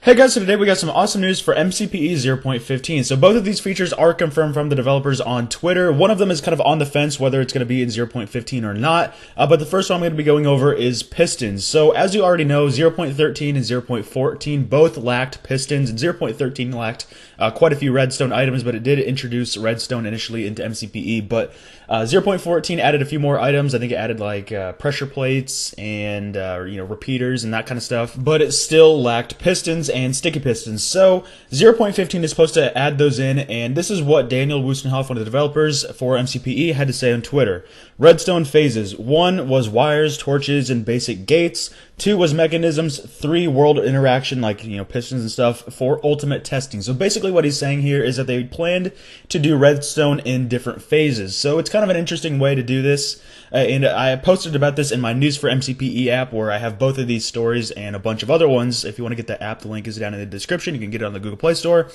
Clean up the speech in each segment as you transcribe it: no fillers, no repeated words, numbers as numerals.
Hey guys, so today we got some awesome news for MCPE 0.15. So both of these features are confirmed from the developers on Twitter. One of them is kind of on the fence whether it's going to be in 0.15 or not, but the first one I'm going to be going over is Pistons. So as you already know, 0.13 and 0.14 both lacked Pistons, and 0.13 lacked quite a few Redstone items, but it did introduce Redstone initially into MCPE, but 0.14 added a few more items. I think it added like pressure plates and repeaters and that kind of stuff, but it still lacked Pistons and sticky pistons. So 0.15 is supposed to add those in, and this is what Daniel Wustenhoff, one of the developers for MCPE, had to say on Twitter. Redstone Phases. 1 was wires, torches, and basic gates. 2 was mechanisms. 3 world interaction, like pistons and stuff, for ultimate testing. So basically what he's saying here is that they planned to do redstone in different phases. So it's kind of an interesting way to do this. And I posted about this in my News for MCPE app, where I have both of these stories and a bunch of other ones. If you want to get the app, the link is down in the description. You can get it on the Google Play Store.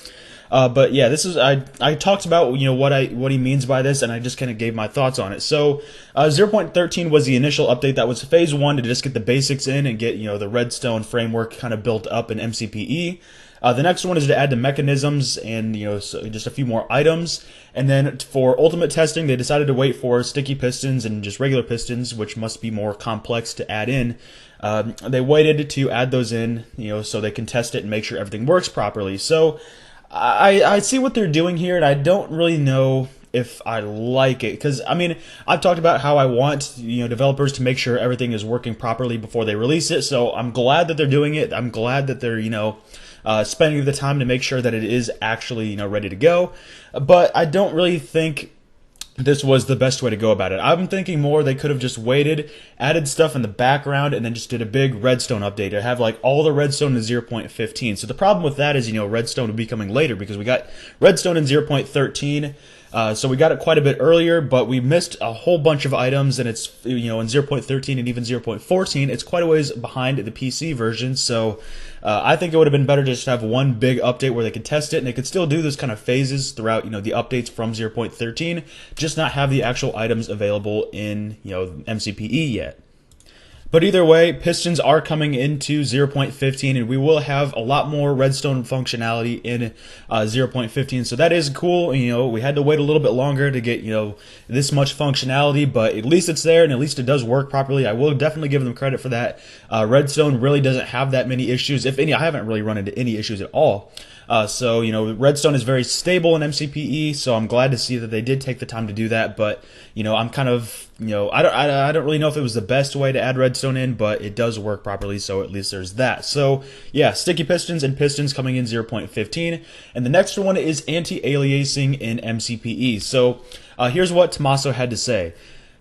But yeah, this is I talked about what he means by this, and I just kind of gave my thoughts on it. So 0.13 was the initial update. That was phase 1 to just get the basics in and get the redstone framework kind of built up in MCPE. The next one is to add the mechanisms and so just a few more items. And then for ultimate testing, they decided to wait for sticky pistons and just regular pistons, which must be more complex to add in. They waited to add those in, so they can test it and make sure everything works properly. So I see what they're doing here, and I don't really know if I like it, because I've talked about how I want developers to make sure everything is working properly before they release it. So I'm glad that they're doing it. I'm glad that they're spending the time to make sure that it is actually ready to go. But I don't really think this was the best way to go about it. I'm thinking more they could have just waited, added stuff in the background, and then just did a big redstone update to have like all the redstone in 0.15. So the problem with that is redstone would be coming later, because we got redstone in 0.13. So we got it quite a bit earlier, but we missed a whole bunch of items, and it's in 0.13 and even 0.14, it's quite a ways behind the PC version. So I think it would have been better to just have one big update where they could test it, and they could still do those kind of phases throughout the updates from 0.13, just not have the actual items available in MCPE yet. But either way, pistons are coming into 0.15, and we will have a lot more redstone functionality in 0.15. So that is cool. We had to wait a little bit longer to get this much functionality, but at least it's there, and at least it does work properly. I will definitely give them credit for that. Redstone really doesn't have that many issues. If any, I haven't really run into any issues at all. So redstone is very stable in MCPE, so I'm glad to see that they did take the time to do that. But I'm kind of I don't really know if it was the best way to add redstone in, but it does work properly, so at least there's that. So yeah, sticky pistons and pistons coming in 0.15, and the next one is anti-aliasing in MCPE. So here's what Tommaso had to say.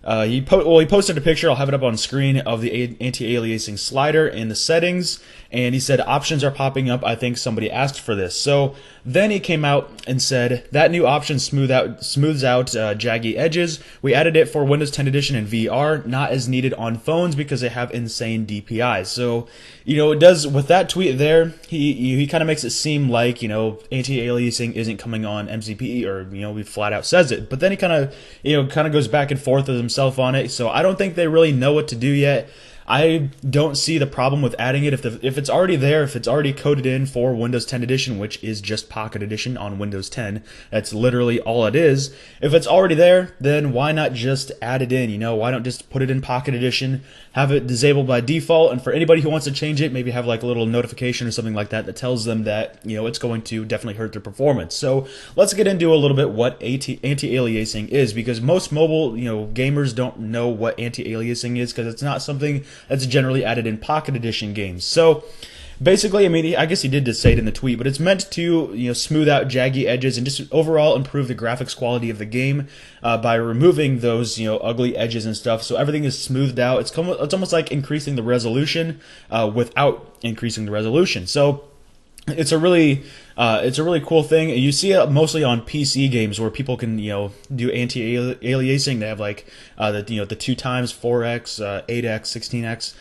He posted a picture, I'll have it up on screen, of the anti-aliasing slider in the settings, and he said options are popping up. I think somebody asked for this. So then he came out and said that new option smooths out jaggy edges. We added it for Windows 10 Edition and VR, not as needed on phones because they have insane DPI. So it does, with that tweet there, he kind of makes it seem like anti-aliasing isn't coming on MCPE, or he flat out says it. But then he kind of goes back and forth with himself on it. So I don't think they really know what to do yet. I don't see the problem with adding it if it's already there, if it's already coded in for Windows 10 Edition, which is just Pocket Edition on Windows 10. That's literally all it is. If it's already there, then why not just add it in? Why don't just put it in Pocket Edition, have it disabled by default, and for anybody who wants to change it, maybe have like a little notification or something like that that tells them that it's going to definitely hurt their performance. So let's get into a little bit what anti-aliasing is, because most mobile gamers don't know what anti-aliasing is, because it's not something that's generally added in Pocket Edition games. So basically, I guess he did just say it in the tweet, but it's meant to smooth out jaggy edges and just overall improve the graphics quality of the game by removing those ugly edges and stuff. So everything is smoothed out. It's almost like increasing the resolution without increasing the resolution. So it's a really It's a really cool thing. You see it mostly on PC games where people can, do anti-aliasing. They have like the 2 times, 4x, 8x, 16x.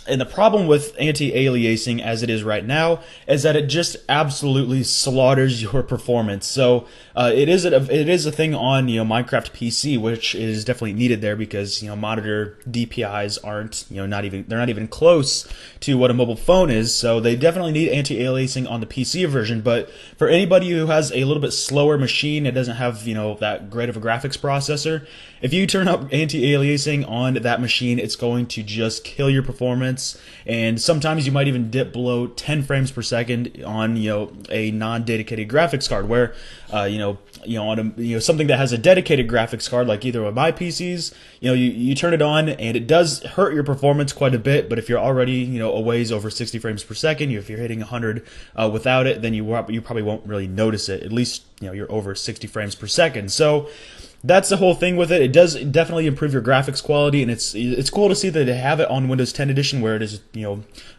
And the problem with anti-aliasing as it is right now is that it just absolutely slaughters your performance. So it is a thing on Minecraft PC, which is definitely needed there because monitor DPIs aren't they're not even close to what a mobile phone is. So they definitely need anti-aliasing on the PC version. But for anybody who has a little bit slower machine, it doesn't have that great of a graphics processor. If you turn up anti-aliasing on that machine, it's going to just kill your performance, and sometimes you might even dip below 10 frames per second on a non-dedicated graphics card. Where on something that has a dedicated graphics card, like either of my PCs, you turn it on and it does hurt your performance quite a bit. But if you're already a ways over 60 frames per second, if you're hitting 100 without it, then you probably won't really notice it. At least you're over 60 frames per second. So that's the whole thing with it. It does definitely improve your graphics quality, and it's cool to see that they have it on Windows 10 Edition, where it is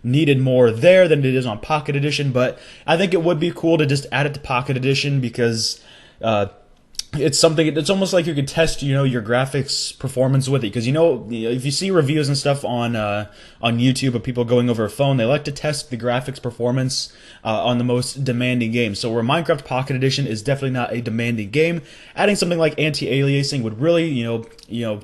needed more there than it is on Pocket Edition. But I think it would be cool to just add it to Pocket Edition because it's something. It's almost like you could test your graphics performance with it, because if you see reviews and stuff on YouTube of people going over a phone, they like to test the graphics performance on the most demanding games. So where Minecraft Pocket Edition is definitely not a demanding game, adding something like anti-aliasing would really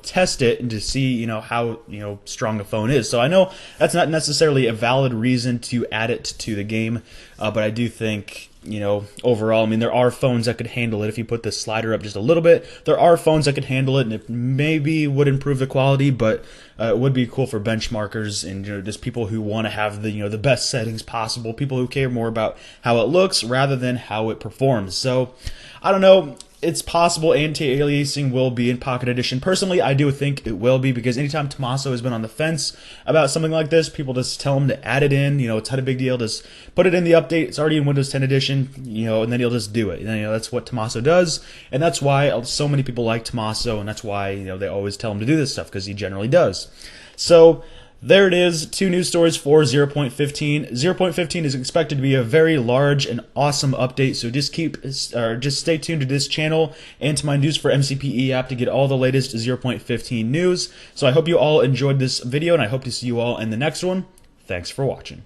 test it and to see how strong a phone is. So I know that's not necessarily a valid reason to add it to the game, but I do think overall, I mean, there are phones that could handle it if you put the slider up just a little bit. There are phones that could handle it, and it maybe would improve the quality, but it would be cool for benchmarkers and just people who want to have the best settings possible, people who care more about how it looks rather than how it performs. So I don't know. It's possible anti-aliasing will be in Pocket Edition. Personally, I do think it will be, because anytime Tommaso has been on the fence about something like this, people just tell him to add it in. It's not a big deal. Just put it in the update. It's already in Windows 10 Edition, and then he'll just do it. And, that's what Tommaso does, and that's why so many people like Tommaso, and that's why they always tell him to do this stuff, because he generally does. So there it is, 2 news stories for 0.15. 0.15 is expected to be a very large and awesome update, so just stay tuned to this channel and to my News for MCPE app to get all the latest 0.15 news. So I hope you all enjoyed this video, and I hope to see you all in the next one. Thanks for watching.